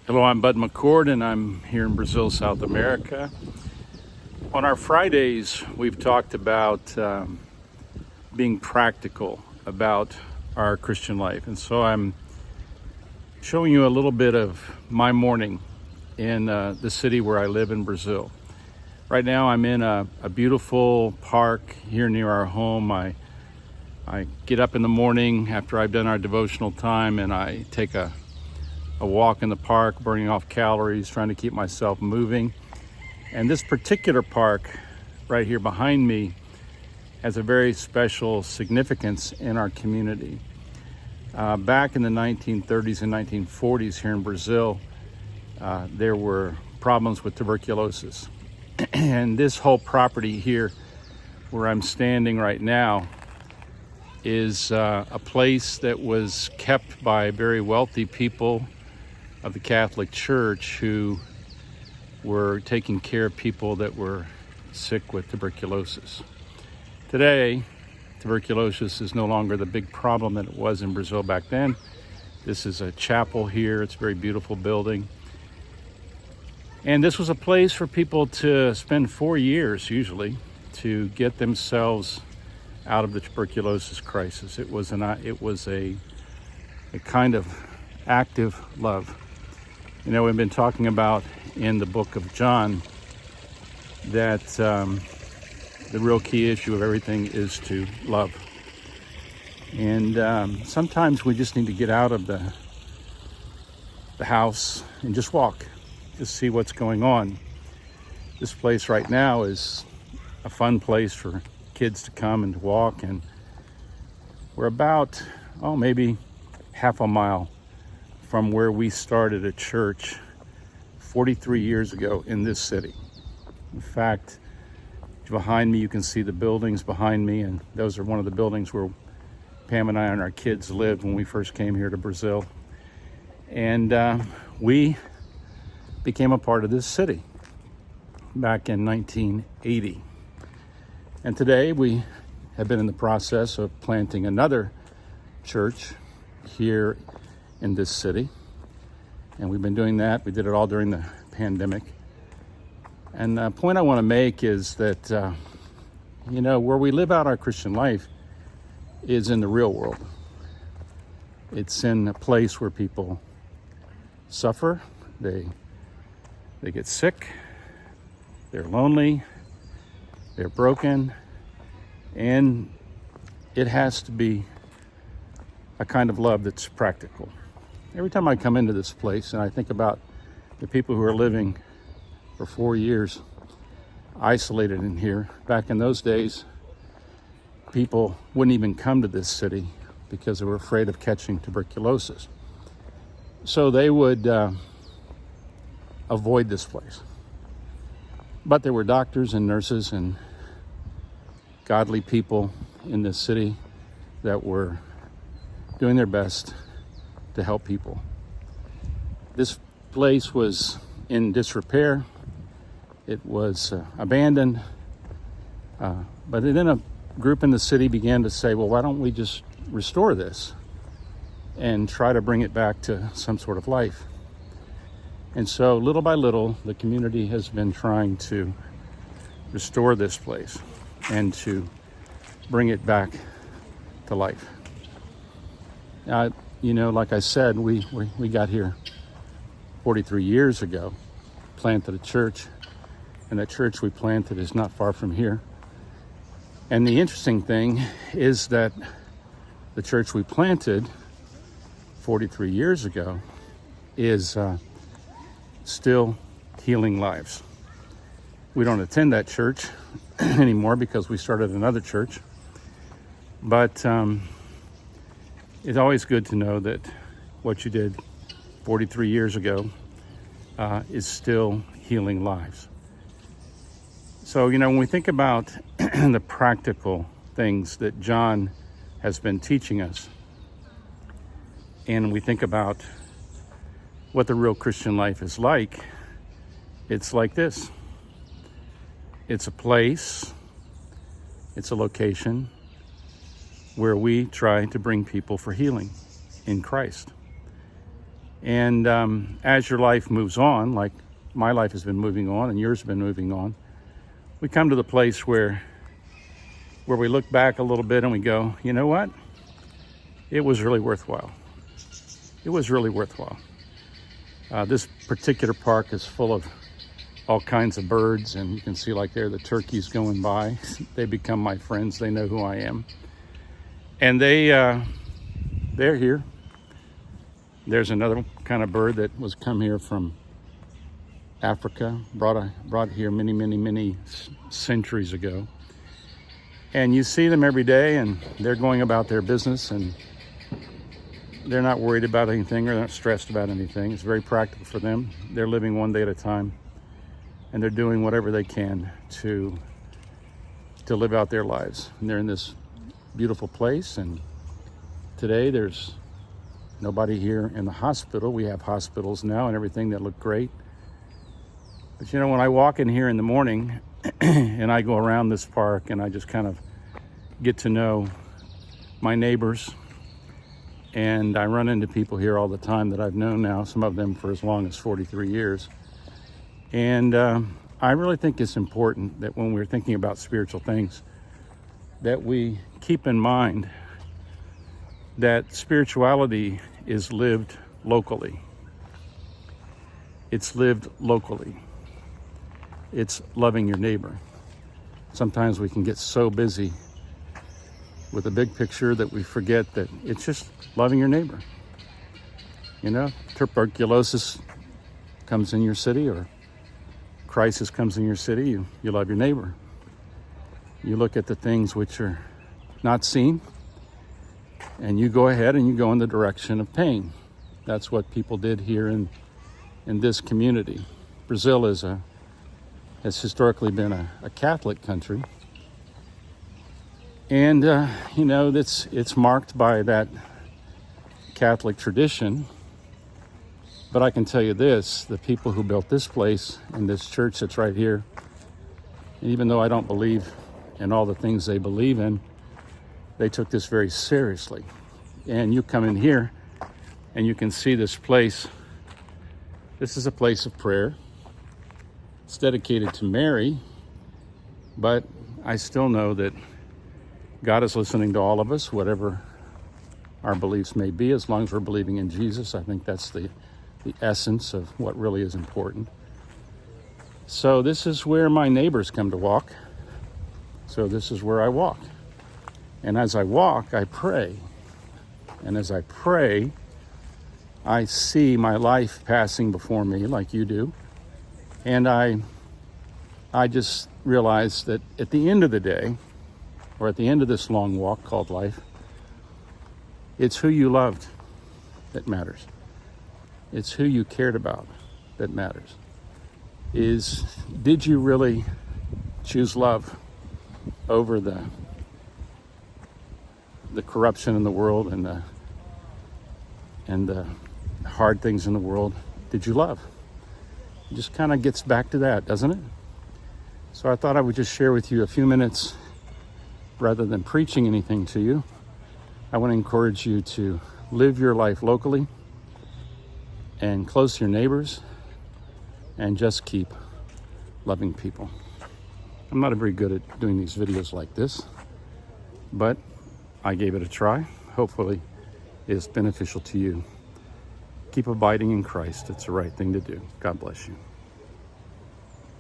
Hello, I'm Bud McCord, and I'm here in Brazil, South America. On our Fridays, we've talked about being practical about our Christian life. And so I'm showing you a little bit of my morning in the city where I live in Brazil. Right now, I'm in a beautiful park here near our home. I get up in the morning after I've done our devotional time, and I take a walk in the park, burning off calories, trying to keep myself moving. And this particular park right here behind me has a very special significance in our community. Back in the 1930s and 1940s here in Brazil, there were problems with tuberculosis. And this whole property here where I'm standing right now is a place that was kept by very wealthy people of the Catholic Church who were taking care of people that were sick with tuberculosis. Today, tuberculosis is no longer the big problem that it was in Brazil back then. This is a chapel here. It's a very beautiful building. And this was a place for people to spend 4 years usually to get themselves out of the tuberculosis crisis. It was a kind of active love. You know, we've been talking about in the book of John that the real key issue of everything is to love. And sometimes we just need to get out of the house and just walk, just see what's going on. This place right now is a fun place for kids to come and to walk, and we're about, maybe half a mile from where we started a church 43 years ago in this city. In fact, behind me you can see the buildings behind me, and those are one of the buildings where Pam and I and our kids lived when we first came here to Brazil. And we became a part of this city back in 1980. And today we have been in the process of planting another church here in this city. And we've been doing that. We did it all during the pandemic. And the point I want to make is that, where we live out our Christian life is in the real world. It's in a place where people suffer, they get sick, they're lonely, they're broken, and it has to be a kind of love that's practical. Every time I come into this place and I think about the people who are living for 4 years isolated in here, back in those days, people wouldn't even come to this city because they were afraid of catching tuberculosis. So they would avoid this place. But there were doctors and nurses and godly people in this city that were doing their best to help people. This place was in disrepair. It was abandoned. But then a group in the city began to say, well, why don't we just restore this and try to bring it back to some sort of life? And so little by little, the community has been trying to restore this place and to bring it back to life. Like I said, we got here 43 years ago, planted a church, and that church we planted is not far from here. And the interesting thing is that the church we planted 43 years ago is still healing lives. We don't attend that church anymore because we started another church, but it's always good to know that what you did 43 years ago is still healing lives. So, when we think about the practical things that John has been teaching us, and we think about what the real Christian life is like, it's like this. It's a place, it's a location where we try to bring people for healing in Christ. And as your life moves on, like my life has been moving on and yours has been moving on, we come to the place where we look back a little bit and we go, you know what? It was really worthwhile. It was really worthwhile. This particular park is full of all kinds of birds, and you can see like there the turkeys going by. They become my friends. They know who I am. And they're here. There's another kind of bird that was come here from Africa, brought here many centuries ago. And you see them every day, and they're going about their business, and they're not worried about anything, or they're not stressed about anything. It's very practical for them. They're living one day at a time, and they're doing whatever they can to live out their lives. And they're in this beautiful place, and today there's nobody here in the hospital. We have hospitals now and everything that look great. But you know, when I walk in here in the morning and I go around this park and I just kind of get to know my neighbors, and I run into people here all the time that I've known now, some of them for as long as 43 years. And I really think it's important that when we're thinking about spiritual things, that we keep in mind that spirituality is lived locally. It's lived locally. It's loving your neighbor. Sometimes we can get so busy with the big picture that we forget that it's just loving your neighbor. You know, tuberculosis comes in your city, or crisis comes in your city, you love your neighbor. You look at the things which are not seen, and you go ahead and you go in the direction of pain. That's what people did here in this community. Brazil has historically been a Catholic country. And, you know, it's marked by that Catholic tradition. But I can tell you this, the people who built this place and this church that's right here, and even though I don't believe in all the things they believe in, they took this very seriously. And you come in here and you can see this place. This is a place of prayer. It's dedicated to Mary, but I still know that God is listening to all of us, whatever our beliefs may be, as long as we're believing in Jesus. I think that's the essence of what really is important. So this is where my neighbors come to walk. So this is where I walk. And as I walk, I pray. And as I pray, I see my life passing before me like you do. And I just realize that at the end of the day, or at the end of this long walk called life, it's who you loved that matters. It's who you cared about that matters. Did you really choose love over the corruption in the world and the hard things in the world? Did you love? It just kind of gets back to that, doesn't it? So I thought I would just share with you a few minutes, rather than preaching anything to you. I want to encourage you to live your life locally and close to your neighbors, and just keep loving people. I'm not very good at doing these videos like this, but I gave it a try. Hopefully it's beneficial to you. Keep abiding in Christ. It's the right thing to do. God bless you.